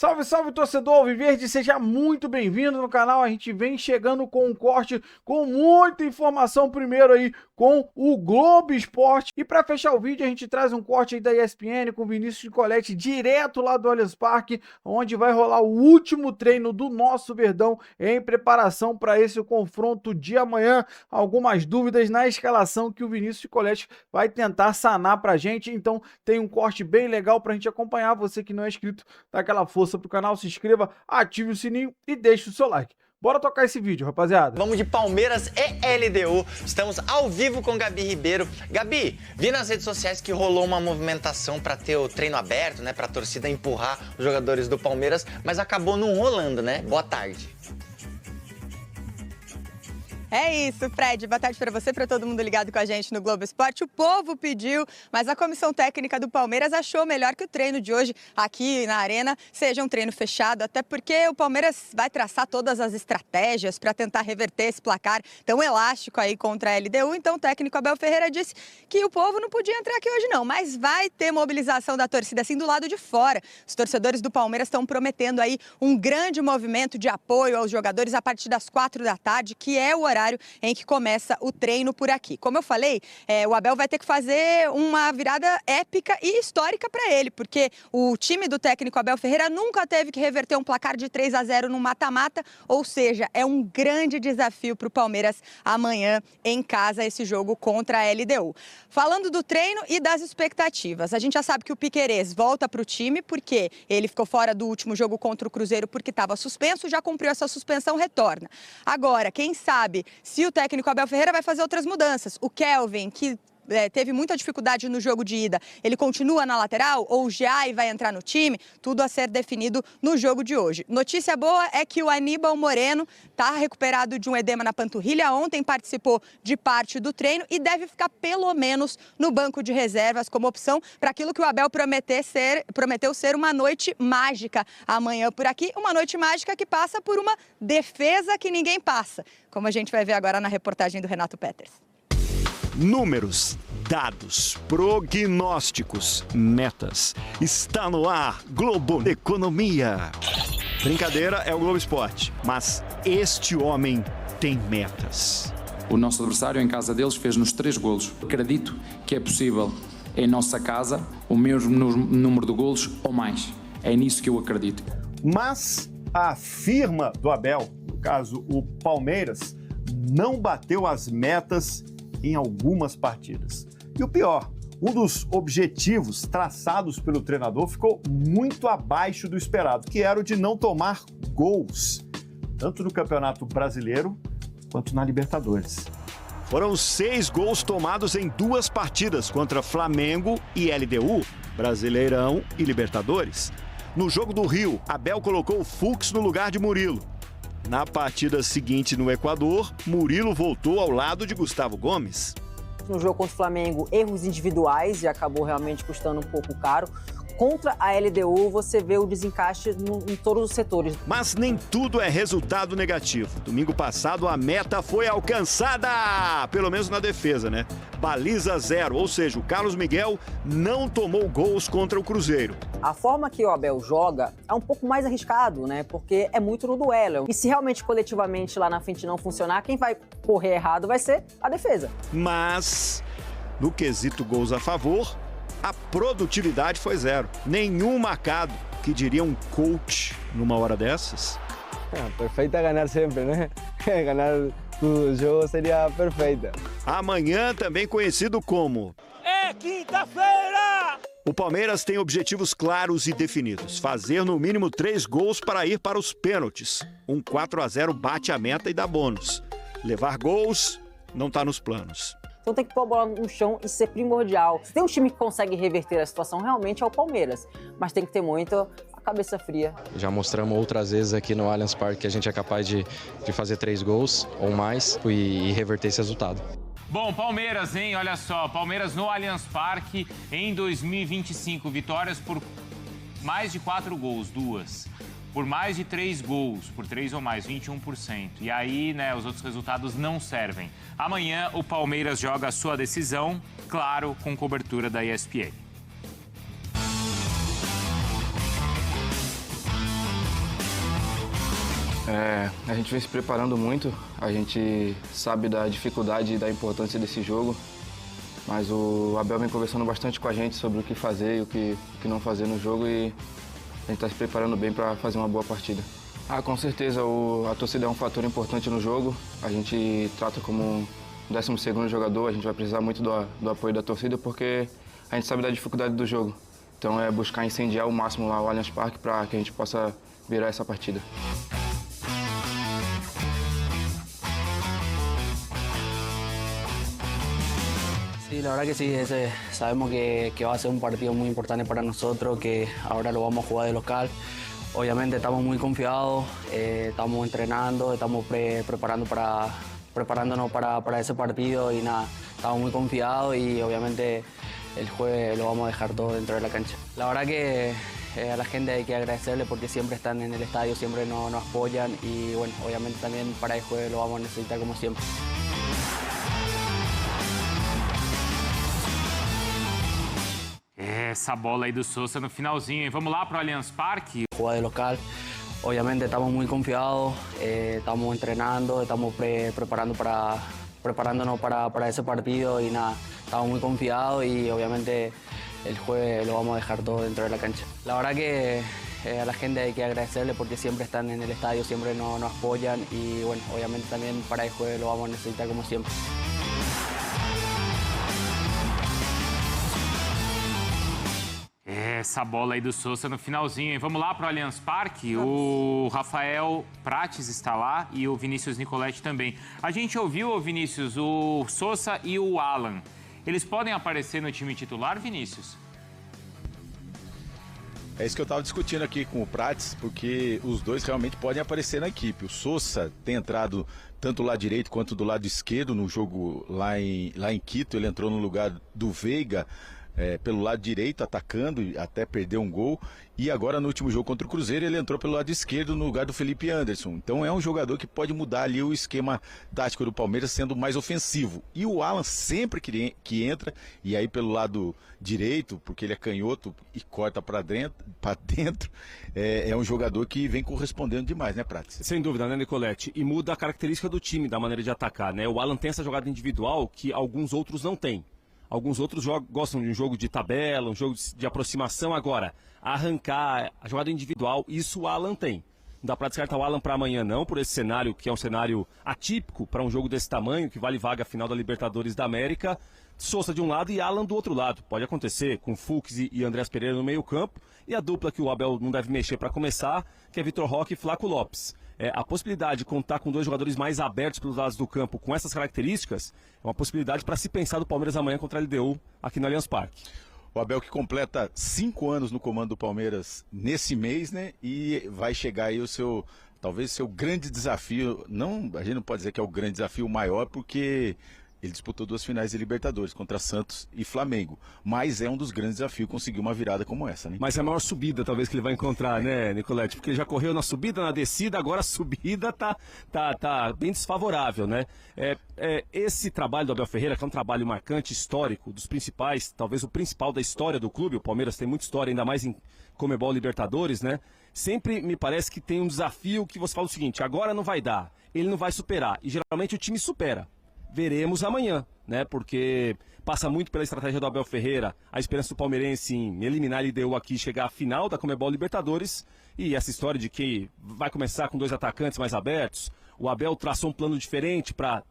Salve, salve, torcedor alviverde, seja muito bem-vindo no canal. A gente vem chegando com um corte com muita informação, primeiro aí com o Globo Esporte. E para fechar o vídeo, a gente traz um corte aí da ESPN com Vinícius Nicoletti, direto lá do Allianz Parque, onde vai rolar o último treino do nosso Verdão em preparação para esse confronto de amanhã. Algumas dúvidas na escalação que o Vinícius Nicoletti vai tentar sanar pra gente. Então tem um corte bem legal pra gente acompanhar. Você que não é inscrito, dá aquela força pro canal, se inscreva, ative o sininho e deixe o seu like. Bora tocar esse vídeo, rapaziada. Vamos de Palmeiras e LDU. Estamos ao vivo com Gabi Ribeiro. Gabi, vi nas redes sociais que rolou uma movimentação para ter o treino aberto, né? Para a torcida empurrar os jogadores do Palmeiras, mas acabou não rolando, né? Boa tarde. É isso, Fred. Boa tarde para você, para todo mundo ligado com a gente no Globo Esporte. O povo pediu, mas a comissão técnica do Palmeiras achou melhor que o treino de hoje aqui na Arena seja um treino fechado, até porque o Palmeiras vai traçar todas as estratégias para tentar reverter esse placar tão elástico aí contra a LDU. Então o técnico Abel Ferreira disse que o povo não podia entrar aqui hoje não, mas vai ter mobilização da torcida assim do lado de fora. Os torcedores do Palmeiras estão prometendo aí um grande movimento de apoio aos jogadores a partir das 4 da tarde, que é o horário em que começa o treino por aqui. Como eu falei, o Abel vai ter que fazer uma virada épica e histórica para ele, porque o time do técnico Abel Ferreira nunca teve que reverter um placar de 3-0 no mata-mata, ou seja, é um grande desafio para o Palmeiras amanhã em casa, esse jogo contra a LDU. Falando do treino e das expectativas, a gente já sabe que o Piquerez volta para o time, porque ele ficou fora do último jogo contra o Cruzeiro porque estava suspenso, já cumpriu essa suspensão, retorna. Agora, quem sabe se o técnico Abel Ferreira vai fazer outras mudanças. O Kelvin, que teve muita dificuldade no jogo de ida, ele continua na lateral ou já vai entrar no time? Tudo a ser definido no jogo de hoje. Notícia boa é que o Aníbal Moreno está recuperado de um edema na panturrilha. Ontem participou de parte do treino e deve ficar pelo menos no banco de reservas como opção para aquilo que o Abel prometeu ser uma noite mágica amanhã por aqui. Uma noite mágica que passa por uma defesa que ninguém passa, como a gente vai ver agora na reportagem do Renato Peters. Números, dados, prognósticos, metas. Está no ar Globo Economia. Brincadeira é o Globo Esporte, mas este homem tem metas. O nosso adversário em casa deles fez-nos 3 golos. Acredito que é possível em nossa casa o mesmo número de golos ou mais. É nisso que eu acredito. Mas a firma do Abel, no caso o Palmeiras, não bateu as metas em algumas partidas. E o pior, um dos objetivos traçados pelo treinador ficou muito abaixo do esperado, que era o de não tomar gols, tanto no Campeonato Brasileiro quanto na Libertadores. Foram 6 gols tomados em 2 partidas contra Flamengo e LDU, Brasileirão e Libertadores. No jogo do Rio, Abel colocou o Fux no lugar de Murilo. Na partida seguinte no Equador, Murilo voltou ao lado de Gustavo Gomes. No jogo contra o Flamengo, erros individuais e acabou realmente custando um pouco caro. Contra a LDU, você vê o desencaixe em todos os setores. Mas nem tudo é resultado negativo. Domingo passado, a meta foi alcançada, pelo menos na defesa, né? Baliza 0, ou seja, o Carlos Miguel não tomou gols contra o Cruzeiro. A forma que o Abel joga é um pouco mais arriscado, né? Porque é muito no duelo. E se realmente coletivamente lá na frente não funcionar, quem vai correr errado vai ser a defesa. Mas, no quesito gols a favor, a produtividade foi 0. Nenhum marcado, que diria um coach numa hora dessas. Perfeita é ganhar sempre, né? Ganhar todo jogo seria perfeita. Amanhã, também conhecido como... É quinta-feira! O Palmeiras tem objetivos claros e definidos. Fazer no mínimo 3 gols para ir para os pênaltis. Um 4-0 bate a meta e dá bônus. Levar gols não está nos planos. Então tem que pôr a bola no chão e ser primordial. Se tem um time que consegue reverter a situação, realmente é o Palmeiras. Mas tem que ter muito a cabeça fria. Já mostramos outras vezes aqui no Allianz Parque que a gente é capaz de fazer 3 gols ou mais e reverter esse resultado. Bom, Palmeiras, hein? Olha só, Palmeiras no Allianz Parque em 2025. Vitórias por mais de 4 gols, 2. Por mais de 3 gols, por 3 ou mais, 21%. E aí, né, os outros resultados não servem. Amanhã, o Palmeiras joga a sua decisão, claro, com cobertura da ESPN. A gente vem se preparando muito, a gente sabe da dificuldade e da importância desse jogo, mas o Abel vem conversando bastante com a gente sobre o que fazer e o que não fazer no jogo e a gente está se preparando bem para fazer uma boa partida. Com certeza, a torcida é um fator importante no jogo, a gente trata como um 12º jogador, a gente vai precisar muito do apoio da torcida porque a gente sabe da dificuldade do jogo. Então é buscar incendiar ao máximo lá o Allianz Parque para que a gente possa virar essa partida. Sí, la verdad que sí, sabemos que va a ser un partido muy importante para nosotros, que ahora lo vamos a jugar de local. Obviamente estamos muy confiados, estamos entrenando, estamos preparándonos para ese partido y nada, estamos muy confiados y obviamente el jueves lo vamos a dejar todo dentro de la cancha. La verdad que a la gente hay que agradecerle porque siempre están en el estadio, siempre nos apoyan y bueno, obviamente también para el jueves lo vamos a necesitar como siempre. Essa bola aí do Sousa no finalzinho, hein? Vamos lá pro Allianz Parque. Jugar de local, obviamente estamos muy confiados, estamos entrenando, estamos preparándonos para ese partido y nada, estamos muy confiados y obviamente el jueves lo vamos a dejar todo dentro de la cancha. La verdad que a la gente hay que agradecerle porque siempre están en el estadio, siempre nos apoyan y bueno, obviamente también para el jueves lo vamos a necesitar como siempre. Essa bola aí do Sousa no finalzinho, hein? Vamos lá pro Allianz Parque. O Rafael Prates está lá e o Vinícius Nicoletti também. A gente ouviu, Vinícius, o Sousa e o Alan. Eles podem aparecer no time titular, Vinícius? É isso que eu estava discutindo aqui com o Prates, porque os dois realmente podem aparecer na equipe. O Sousa tem entrado tanto do lado direito quanto do lado esquerdo no jogo lá em Quito. Ele entrou no lugar do Veiga, pelo lado direito, atacando, até perdeu um gol. E agora no último jogo contra o Cruzeiro ele entrou pelo lado esquerdo no lugar do Felipe Anderson. Então é um jogador que pode mudar ali o esquema tático do Palmeiras, sendo mais ofensivo. E o Alan sempre que entra, e aí pelo lado direito, porque ele é canhoto e corta para dentro, é um jogador que vem correspondendo demais, né, Prates? Sem dúvida, né, Nicoletti? E muda a característica do time, da maneira de atacar, né? O Alan tem essa jogada individual que alguns outros não têm. Alguns outros gostam de um jogo de tabela, um jogo de aproximação. Agora, arrancar, a jogada individual, isso o Alan tem. Não dá para descartar o Alan para amanhã não, por esse cenário que é um cenário atípico para um jogo desse tamanho, que vale vaga final da Libertadores da América. Sousa de um lado e Alan do outro lado. Pode acontecer com Fux e Andrés Pereira no meio campo. E a dupla que o Abel não deve mexer para começar, que é Vitor Roque e Flaco Lopes. A possibilidade de contar com dois jogadores mais abertos pelos lados do campo com essas características é uma possibilidade para se pensar do Palmeiras amanhã contra a LDU aqui no Allianz Parque. O Abel que completa 5 anos no comando do Palmeiras nesse mês, né? E vai chegar aí talvez o seu grande desafio. Não, a gente não pode dizer que é o grande desafio maior, porque ele disputou 2 finais de Libertadores contra Santos e Flamengo. Mas é um dos grandes desafios conseguir uma virada como essa, né? Mas é a maior subida, talvez, que ele vai encontrar, né, Nicoletti? Porque ele já correu na subida, na descida, agora a subida tá bem desfavorável, né? Esse trabalho do Abel Ferreira, que é um trabalho marcante, histórico, dos principais, talvez o principal da história do clube. O Palmeiras tem muita história, ainda mais em Conmebol Libertadores, né? Sempre me parece que tem um desafio que você fala o seguinte: agora não vai dar, ele não vai superar. E geralmente o time supera. Veremos amanhã, né? Porque passa muito pela estratégia do Abel Ferreira, a esperança do palmeirense em eliminar a LDU aqui e chegar à final da Conmebol Libertadores. E essa história de que vai começar com 2 atacantes mais abertos. O Abel traçou um plano diferente para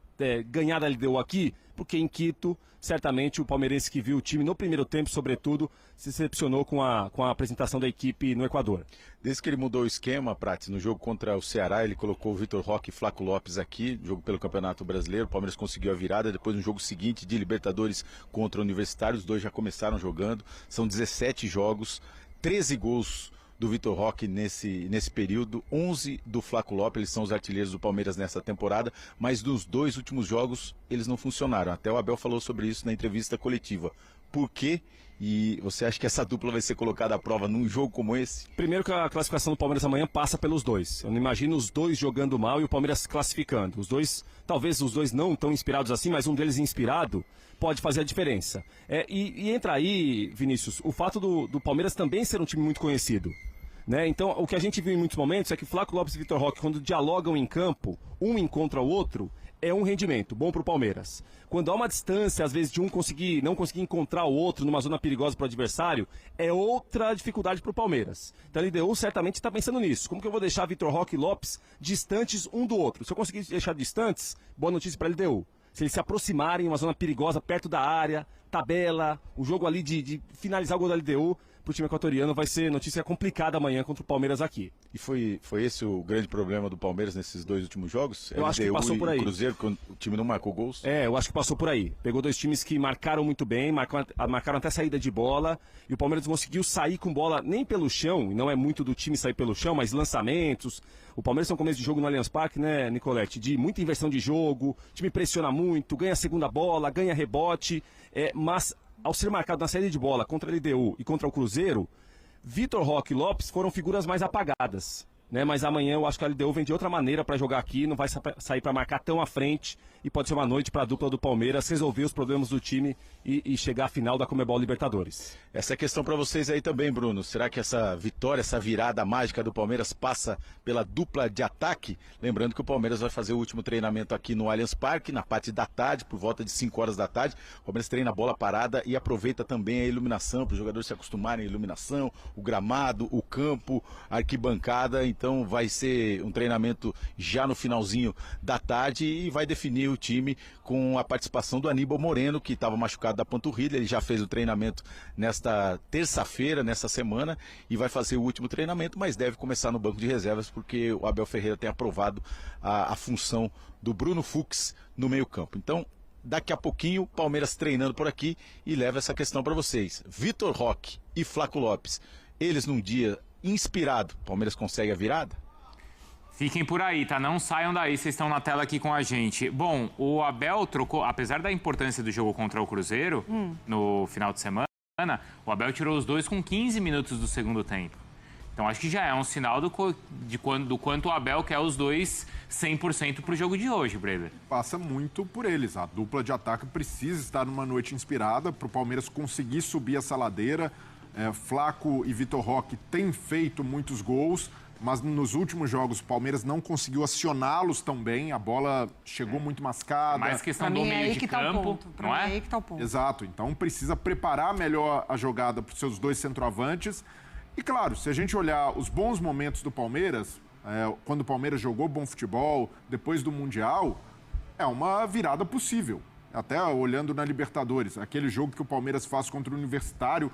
ganhar da LDU aqui, porque em Quito, certamente o palmeirense que viu o time no primeiro tempo, sobretudo, se decepcionou com a apresentação da equipe no Equador. Desde que ele mudou o esquema, Prates, no jogo contra o Ceará, ele colocou o Vitor Roque e Flaco Lopes aqui, jogo pelo Campeonato Brasileiro. O Palmeiras conseguiu a virada, depois no jogo seguinte de Libertadores contra o Universitário, os dois já começaram jogando. São 17 jogos, 13 gols do Vitor Roque nesse período, 11 do Flaco Lopes. Eles são os artilheiros do Palmeiras nessa temporada, mas nos 2 últimos jogos eles não funcionaram. Até o Abel falou sobre isso na entrevista coletiva. Por quê? E você acha que essa dupla vai ser colocada à prova num jogo como esse? Primeiro que a classificação do Palmeiras amanhã passa pelos dois. Eu não imagino os dois jogando mal e o Palmeiras classificando. Os dois, talvez os dois não tão inspirados assim, mas um deles inspirado pode fazer a diferença. E entra aí, Vinícius, o fato do Palmeiras também ser um time muito conhecido. né? Então, o que a gente viu em muitos momentos é que Flaco Lopes e Vitor Roque, quando dialogam em campo, um encontra o outro, é um rendimento bom para o Palmeiras. Quando há uma distância, às vezes, de um não conseguir encontrar o outro numa zona perigosa para o adversário, é outra dificuldade para o Palmeiras. Então a LDU certamente está pensando nisso. Como que eu vou deixar Vitor Roque e Lopes distantes um do outro? Se eu conseguir deixar distantes, boa notícia para a LDU. Se eles se aproximarem em uma zona perigosa, perto da área, tabela, o jogo ali de finalizar o gol da LDU, para o time equatoriano vai ser notícia complicada amanhã contra o Palmeiras aqui. E foi esse o grande problema do Palmeiras nesses 2 últimos jogos? Eu acho que passou por aí. O Cruzeiro, quando o time não marcou gols? Eu acho que passou por aí. Pegou 2 times que marcaram muito bem, marcaram até saída de bola, e o Palmeiras conseguiu sair com bola nem pelo chão, e não é muito do time sair pelo chão, mas lançamentos. O Palmeiras tem um começo de jogo no Allianz Parque, né, Nicolete? De muita inversão de jogo, o time pressiona muito, ganha a segunda bola, ganha rebote, mas ao ser marcado na saída de bola contra a LDU e contra o Cruzeiro, Vitor Roque e Lopes foram figuras mais apagadas, né? Mas amanhã eu acho que a LDU vem de outra maneira para jogar aqui, não vai sair para marcar tão à frente, e pode ser uma noite para a dupla do Palmeiras resolver os problemas do time e chegar à final da Conmebol Libertadores. Essa é a questão para vocês aí também, Bruno. Será que essa vitória, essa virada mágica do Palmeiras passa pela dupla de ataque? Lembrando que o Palmeiras vai fazer o último treinamento aqui no Allianz Parque, na parte da tarde, por volta de 5 horas da tarde. O Palmeiras treina a bola parada e aproveita também a iluminação, para os jogadores se acostumarem à iluminação, o gramado, o campo, a arquibancada. Então vai ser um treinamento já no finalzinho da tarde e vai definir o time com a participação do Aníbal Moreno, que estava machucado da panturrilha. Ele já fez o treinamento nesta terça-feira, nessa semana, e vai fazer o último treinamento, mas deve começar no banco de reservas, porque o Abel Ferreira tem aprovado a função do Bruno Fux no meio-campo. Então, daqui a pouquinho, Palmeiras treinando por aqui, e leva essa questão para vocês. Vitor Roque e Flaco Lopes, eles num dia inspirado, Palmeiras consegue a virada? Fiquem por aí, tá? Não saiam daí, vocês estão na tela aqui com a gente. Bom, o Abel trocou, apesar da importância do jogo contra o Cruzeiro, no final de semana, o Abel tirou os dois com 15 minutos do segundo tempo. Então acho que já é um sinal do quanto o Abel quer os dois 100% pro jogo de hoje, Breder. Passa muito por eles. A dupla de ataque precisa estar numa noite inspirada para o Palmeiras conseguir subir essa ladeira. Flaco e Vitor Roque têm feito muitos gols, mas nos últimos jogos o Palmeiras não conseguiu acioná-los tão bem, a bola chegou muito mascada. Mais questão do meio de campo, não é? Aí que tá o ponto. Exato, então precisa preparar melhor a jogada para os seus dois centroavantes. E claro, se a gente olhar os bons momentos do Palmeiras, quando o Palmeiras jogou bom futebol, depois do Mundial, é uma virada possível. Até olhando na Libertadores, aquele jogo que o Palmeiras faz contra o Universitário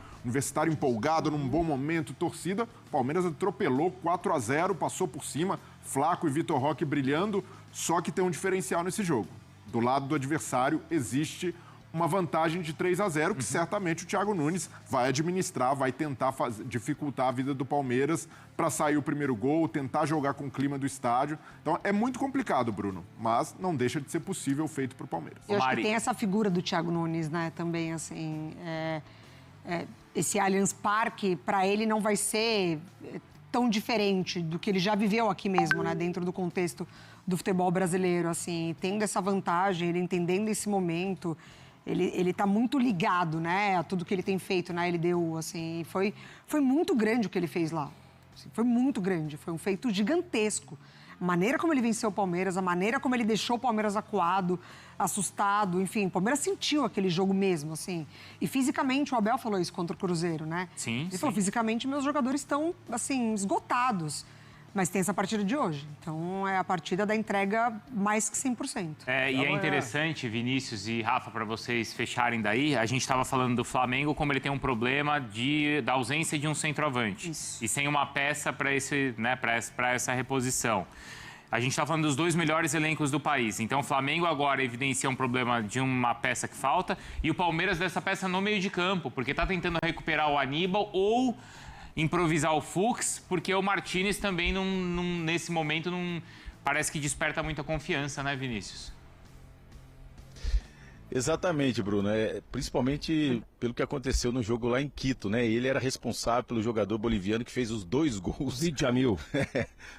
empolgado, num bom momento, torcida, o Palmeiras atropelou 4-0, passou por cima, Flaco e Vitor Roque brilhando, só que tem um diferencial nesse jogo. Do lado do adversário existe uma vantagem de 3-0, que certamente o Thiago Nunes vai administrar, vai tentar dificultar a vida do Palmeiras para sair o primeiro gol, tentar jogar com o clima do estádio. Então é muito complicado, Bruno, mas não deixa de ser possível feito para o Palmeiras. Eu acho que tem essa figura do Thiago Nunes, né, também, assim, esse Allianz Parque, para ele não vai ser tão diferente do que ele já viveu aqui mesmo, né, dentro do contexto do futebol brasileiro, assim, tendo essa vantagem, ele entendendo esse momento. Ele está muito ligado, né, a tudo que ele tem feito na LDU, assim, foi muito grande o que ele fez lá. Assim, foi muito grande, foi um feito gigantesco. A maneira como ele venceu o Palmeiras, a maneira como ele deixou o Palmeiras acuado, assustado, enfim, o Palmeiras sentiu aquele jogo mesmo, assim. E fisicamente, o Abel falou isso contra o Cruzeiro, né? Sim, Ele falou, fisicamente, meus jogadores estão, assim, esgotados. Mas tem essa partida de hoje. Então, é a partida da entrega mais que 100%. E é interessante, Vinícius e Rafa, para vocês fecharem daí, a gente estava falando do Flamengo, como ele tem um problema da ausência de um centroavante. Isso. E sem uma peça para essa reposição. A gente está falando dos dois melhores elencos do país. Então, o Flamengo agora evidencia um problema de uma peça que falta e o Palmeiras dessa peça no meio de campo, porque está tentando recuperar o Aníbal ou improvisar o Fux, porque o Martínez também, nesse momento, não parece que desperta muita confiança, né, Vinícius? Exatamente, Bruno. Principalmente pelo que aconteceu no jogo lá em Quito, né? Ele era responsável pelo jogador boliviano que fez os 2 gols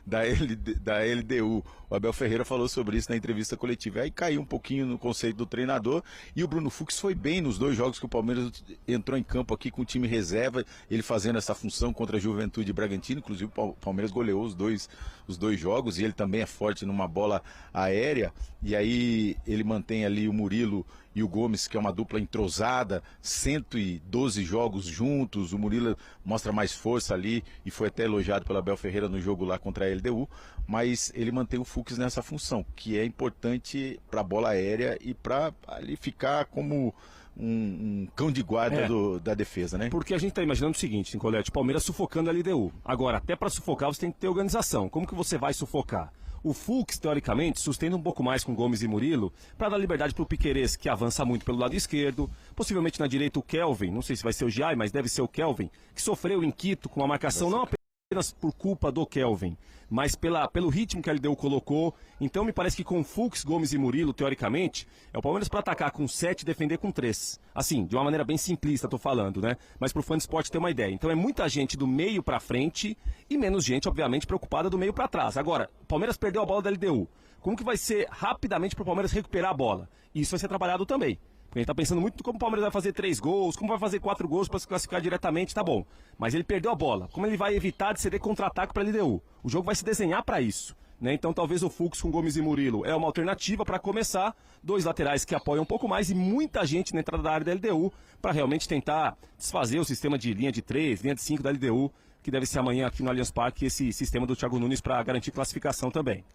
da LDU. O Abel Ferreira falou sobre isso na entrevista coletiva. Aí caiu um pouquinho no conceito do treinador e o Bruno Fux foi bem nos 2 jogos que o Palmeiras entrou em campo aqui com o time reserva, ele fazendo essa função contra a Juventude Bragantino. Inclusive o Palmeiras goleou os dois jogos e ele também é forte numa bola aérea. E aí ele mantém ali o Murilo e o Gomes, que é uma dupla entrosada, 112 jogos juntos, o Murilo mostra mais força ali e foi até elogiado pelo Abel Ferreira no jogo lá contra a LDU, mas ele mantém o Fux nessa função, que é importante para a bola aérea e para ali ficar como um cão de guarda da defesa, né? Porque a gente tá imaginando o seguinte, Nicolete, Palmeiras sufocando a LDU. Agora, até para sufocar você tem que ter organização. Como que você vai sufocar? O Fux, teoricamente, sustenta um pouco mais com Gomes e Murilo para dar liberdade para o Piquerez, que avança muito pelo lado esquerdo. Possivelmente na direita o Kelvin, não sei se vai ser o Giai, mas deve ser o Kelvin, que sofreu em Quito com a marcação não apenas por culpa do Kelvin, mas pelo ritmo que a LDU colocou. Então me parece que com Fux, Gomes e Murilo, teoricamente, é o Palmeiras para atacar com 7 e defender com 3. Assim, de uma maneira bem simplista, tô falando, né? Mas pro fã de esporte ter uma ideia. Então é muita gente do meio para frente e menos gente, obviamente, preocupada do meio para trás. Agora, o Palmeiras perdeu a bola da LDU. Como que vai ser rapidamente pro Palmeiras recuperar a bola? Isso vai ser trabalhado também. Porque a gente tá pensando muito como o Palmeiras vai fazer 3 gols, como vai fazer 4 gols para se classificar diretamente, tá bom. Mas ele perdeu a bola. Como ele vai evitar de ceder contra-ataque para a LDU? O jogo vai se desenhar para isso, né? Então talvez o Fux com Gomes e Murilo é uma alternativa para começar. 2 laterais que apoiam um pouco mais e muita gente na entrada da área da LDU para realmente tentar desfazer o sistema de linha de 3, linha de 5 da LDU, que deve ser amanhã aqui no Allianz Parque, esse sistema do Thiago Nunes para garantir classificação também.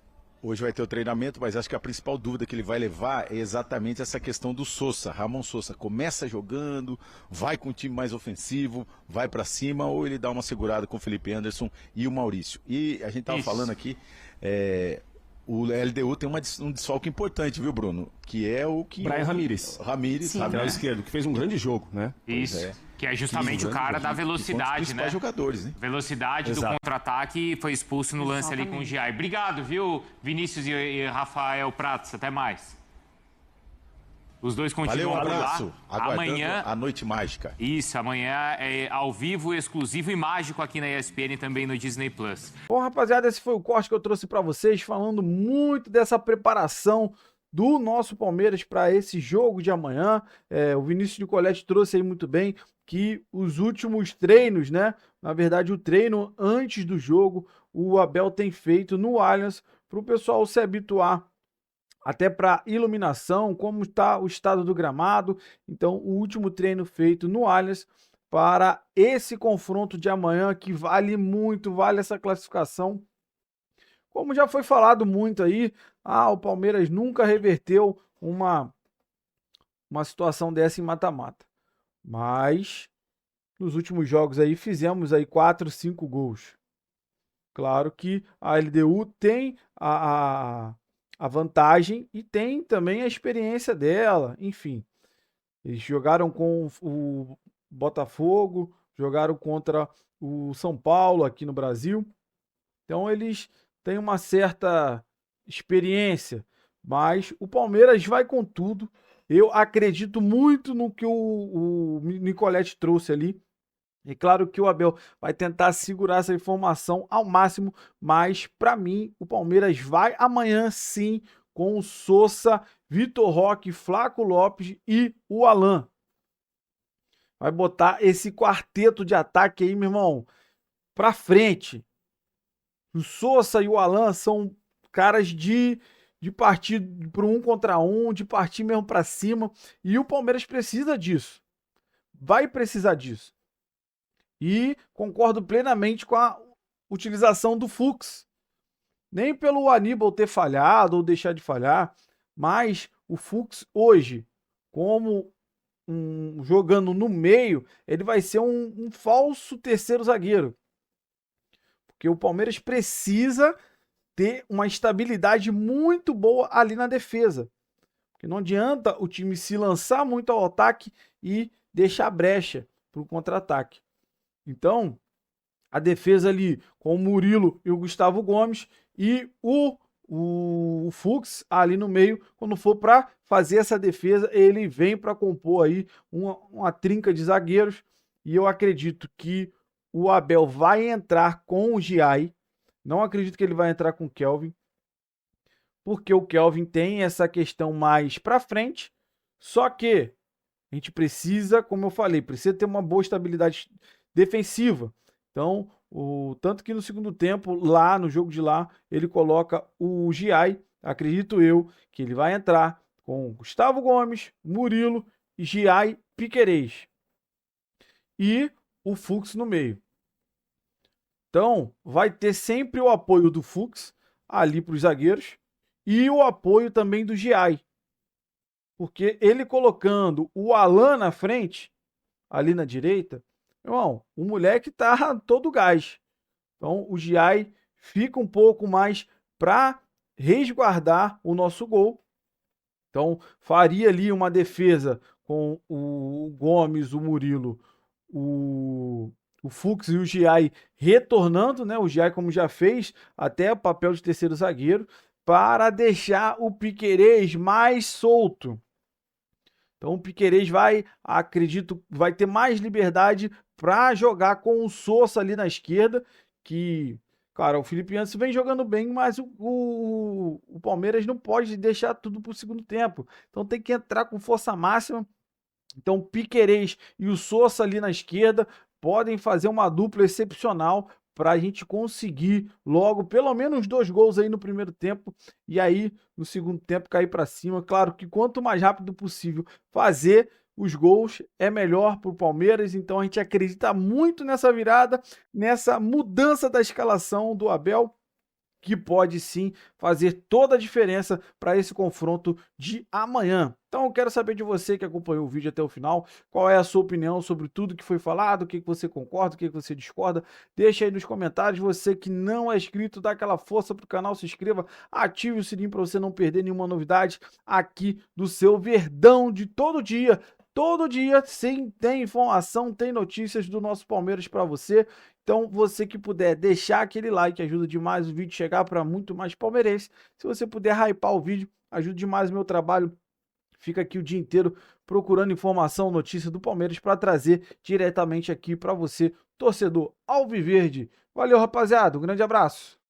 Hoje vai ter o treinamento, mas acho que a principal dúvida que ele vai levar é exatamente essa questão do Sosa. Ramon Sosa começa jogando, vai com um time mais ofensivo, vai para cima, ou ele dá uma segurada com o Felipe Anderson e o Maurício. E a gente estava falando aqui, o LDU tem um desfalque importante, viu, Bruno? Que é o que... Brian Ramírez. Lateral esquerdo, que fez um grande jogo, né? Isso. Que é justamente o cara da velocidade, né? Jogadores, né? Velocidade do contra-ataque, foi expulso no lance ali com o Giai. Obrigado, viu, Vinícius e Rafael Pratos. Até mais. Os dois continuam Valeu, um abraço. Lá. Amanhã, a Noite Mágica. Isso, amanhã é ao vivo, exclusivo e mágico aqui na ESPN e também no Disney Plus. Bom, rapaziada, esse foi o corte que eu trouxe para vocês, falando muito dessa preparação do nosso Palmeiras para esse jogo de amanhã. O Vinícius Nicoletti trouxe aí muito bem que os últimos treinos, né? Na verdade, o treino antes do jogo, o Abel tem feito no Allianz para o pessoal se habituar até para iluminação, como está o estado do gramado. Então, o último treino feito no Allianz para esse confronto de amanhã, que vale muito, vale essa classificação. Como já foi falado muito aí, o Palmeiras nunca reverteu uma situação dessa em mata-mata. Mas nos últimos jogos aí fizemos aí 4, 5 gols. Claro que a LDU tem a vantagem e tem também a experiência dela. Enfim, eles jogaram com o Botafogo, jogaram contra o São Paulo aqui no Brasil. Então eles têm uma certa experiência, mas o Palmeiras vai com tudo. Eu acredito muito no que o Nicoletti trouxe ali. É claro que o Abel vai tentar segurar essa informação ao máximo, mas para mim o Palmeiras vai amanhã sim com o Sosa, Vitor Roque, Flaco Lopes e o Alan. Vai botar esse quarteto de ataque aí, meu irmão, para frente. O Sosa e o Alan são caras de partir para um contra um, de partir mesmo para cima. E o Palmeiras precisa disso. Vai precisar disso. E concordo plenamente com a utilização do Fux. Nem pelo Aníbal ter falhado ou deixar de falhar, mas o Fux hoje, como jogando no meio, ele vai ser um falso terceiro zagueiro. Porque o Palmeiras precisa ter uma estabilidade muito boa ali na defesa. Porque não adianta o time se lançar muito ao ataque e deixar brecha para o contra-ataque. Então, a defesa ali com o Murilo e o Gustavo Gomes e o o Fux ali no meio, quando for para fazer essa defesa, ele vem para compor aí uma trinca de zagueiros, e eu acredito que o Abel vai entrar com o Giai, não acredito que ele vai entrar com o Kelvin, porque o Kelvin tem essa questão mais para frente, só que a gente precisa, como eu falei, precisa ter uma boa estabilidade defensiva. Então, tanto que no segundo tempo, lá no jogo de lá, ele coloca o Giai, acredito eu, que ele vai entrar com Gustavo Gomes, Murilo, Giai, Piquerez e o Fux no meio. Então, vai ter sempre o apoio do Fux ali para os zagueiros e o apoio também do Giai. Porque ele colocando o Alan na frente, ali na direita, irmão, o moleque tá todo gás. Então, o Giai fica um pouco mais para resguardar o nosso gol. Então, faria ali uma defesa com o Gomes, o Murilo, o Fux e o Giai retornando, né? O Giai, como já fez, até o papel de terceiro zagueiro, para deixar o Piquerez mais solto. Então o Piquerez acredito, vai ter mais liberdade para jogar com o Sousa ali na esquerda, que, cara, o Felipe Anderson vem jogando bem, mas o Palmeiras não pode deixar tudo para o segundo tempo. Então tem que entrar com força máxima. Então o Piquerez e o Sousa ali na esquerda podem fazer uma dupla excepcional para a gente conseguir logo pelo menos 2 gols aí no primeiro tempo e aí no segundo tempo cair para cima. Claro que quanto mais rápido possível fazer os gols é melhor para o Palmeiras, então a gente acredita muito nessa virada, nessa mudança da escalação do Abel, que pode sim fazer toda a diferença para esse confronto de amanhã. Então eu quero saber de você que acompanhou o vídeo até o final, qual é a sua opinião sobre tudo que foi falado, o que você concorda, o que você discorda, deixa aí nos comentários. Você que não é inscrito, dá aquela força pro canal, se inscreva, ative o sininho para você não perder nenhuma novidade aqui do seu Verdão de todo dia. Todo dia, sim, tem informação, tem notícias do nosso Palmeiras para você. Então, você que puder deixar aquele like, ajuda demais o vídeo chegar para muito mais palmeirense. Se você puder hypar o vídeo, ajuda demais o meu trabalho. Fica aqui o dia inteiro procurando informação, notícia do Palmeiras para trazer diretamente aqui para você, torcedor alviverde. Valeu, rapaziada. Um grande abraço.